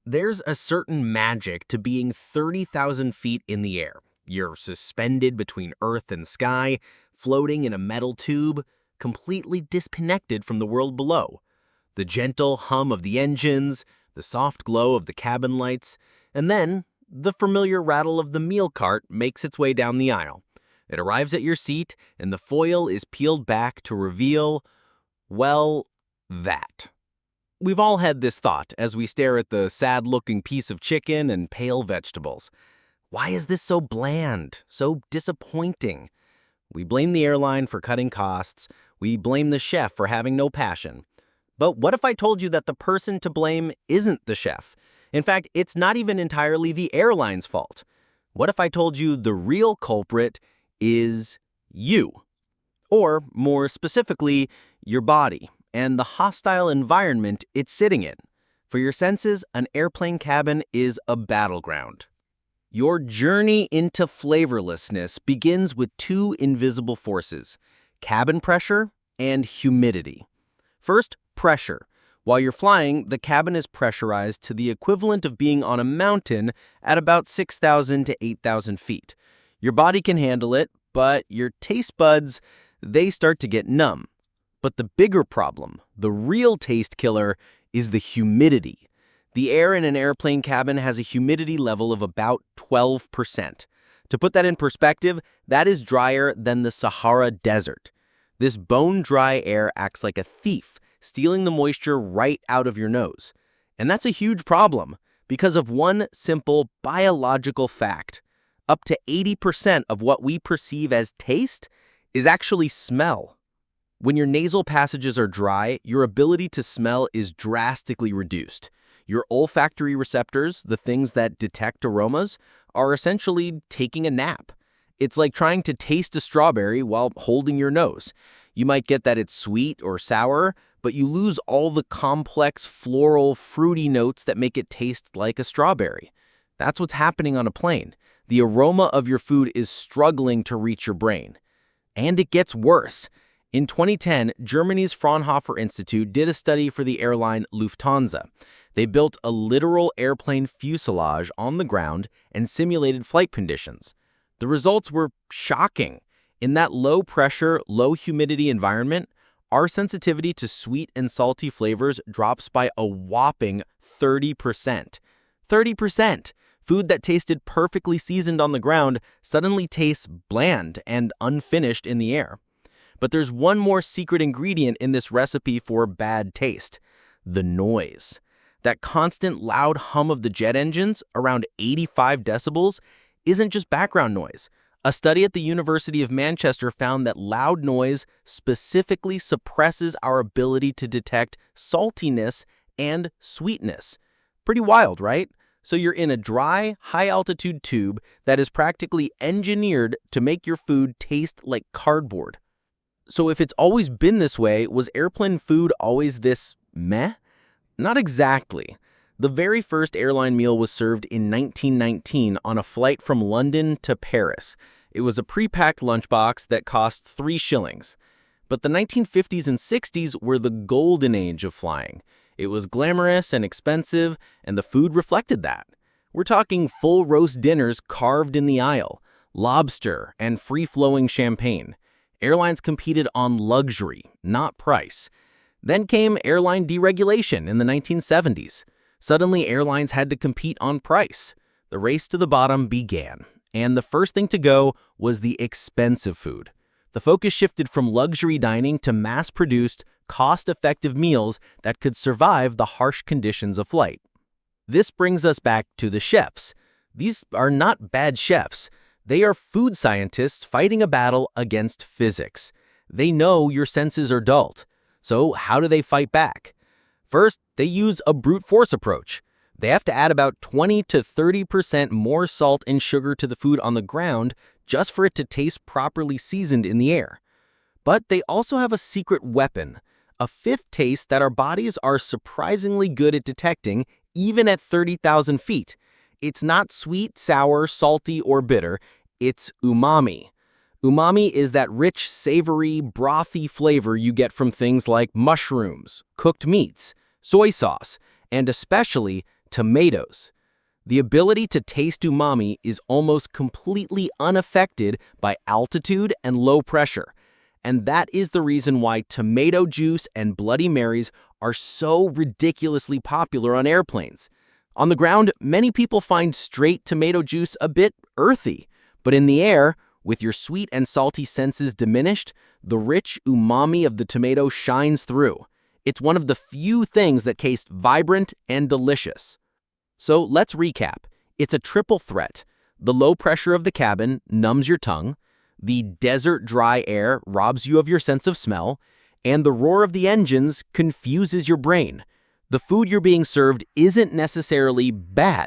There's a certain magic to being 30,000 feet in the air. You're suspended between earth and sky, floating in a metal tube, completely disconnected from the world below. The gentle hum of the engines, the soft glow of the cabin lights, and then the familiar rattle of the meal cart makes its way down the aisle. It arrives at your seat, and the foil is peeled back to reveal, well, that. We've all had this thought as we stare at the sad-looking piece of chicken and pale vegetables. Why is this so bland, so disappointing? We blame the airline for cutting costs. We blame the chef for having no passion. But what if I told you that the person to blame isn't the chef? In fact, it's not even entirely the airline's fault. What if I told you the real culprit is you? Or, more specifically, your body and the hostile environment it's sitting in. For your senses, an airplane cabin is a battleground. Your journey into flavorlessness begins with two invisible forces: cabin pressure and humidity. First, pressure. While you're flying, the cabin is pressurized to the equivalent of being on a mountain at about 6,000 to 8,000 feet. Your body can handle it, but your taste buds, they start to get numb. But the bigger problem, the real taste killer, is the humidity. The air in an airplane cabin has a humidity level of about 12%. To put that in perspective, that is drier than the Sahara Desert. This bone-dry air acts like a thief, stealing the moisture right out of your nose. And that's a huge problem because of one simple biological fact. Up to 80% of what we perceive as taste is actually smell. When your nasal passages are dry, your ability to smell is drastically reduced. Your olfactory receptors, the things that detect aromas, are essentially taking a nap. It's like trying to taste a strawberry while holding your nose. You might get that it's sweet or sour, but you lose all the complex, floral, fruity notes that make it taste like a strawberry. That's what's happening on a plane. The aroma of your food is struggling to reach your brain. And it gets worse. In 2010, Germany's Fraunhofer Institute did a study for the airline Lufthansa. They built a literal airplane fuselage on the ground and simulated flight conditions. The results were shocking. In that low-pressure, low-humidity environment, our sensitivity to sweet and salty flavors drops by a whopping 30%. 30%! Food that tasted perfectly seasoned on the ground suddenly tastes bland and unfinished in the air. But there's one more secret ingredient in this recipe for bad taste: the noise. That constant loud hum of the jet engines, around 85 decibels, isn't just background noise. A study at the University of Manchester found that loud noise specifically suppresses our ability to detect saltiness and sweetness. Pretty wild, right? So you're in a dry, high-altitude tube that is practically engineered to make your food taste like cardboard. So if it's always been this way, was airplane food always this meh? Not exactly. The very first airline meal was served in 1919 on a flight from London to Paris. It was a pre-packed lunchbox that cost 3 shillings. But the 1950s and 60s were the golden age of flying. It was glamorous and expensive, and the food reflected that. We're talking full roast dinners carved in the aisle, lobster, and free-flowing champagne. Airlines competed on luxury, not price. Then came airline deregulation in the 1970s. Suddenly, airlines had to compete on price. The race to the bottom began, and the first thing to go was the expensive food. The focus shifted from luxury dining to mass-produced, cost-effective meals that could survive the harsh conditions of flight. This brings us back to the chefs. These are not bad chefs. They are food scientists fighting a battle against physics. They know your senses are dulled. So how do they fight back? First, they use a brute force approach. They have to add about 20 to 30% more salt and sugar to the food on the ground just for it to taste properly seasoned in the air. But they also have a secret weapon, a fifth taste that our bodies are surprisingly good at detecting even at 30,000 feet. It's not sweet, sour, salty, or bitter. It's umami. Umami is that rich, savory, brothy flavor you get from things like mushrooms, cooked meats, soy sauce, and especially tomatoes. The ability to taste umami is almost completely unaffected by altitude and low pressure. And that is the reason why tomato juice and Bloody Marys are so ridiculously popular on airplanes. On the ground, many people find straight tomato juice a bit earthy, but in the air, with your sweet and salty senses diminished, the rich umami of the tomato shines through. It's one of the few things that taste vibrant and delicious. So let's recap. It's a triple threat. The low pressure of the cabin numbs your tongue, the desert dry air robs you of your sense of smell, and the roar of the engines confuses your brain. The food you're being served isn't necessarily bad.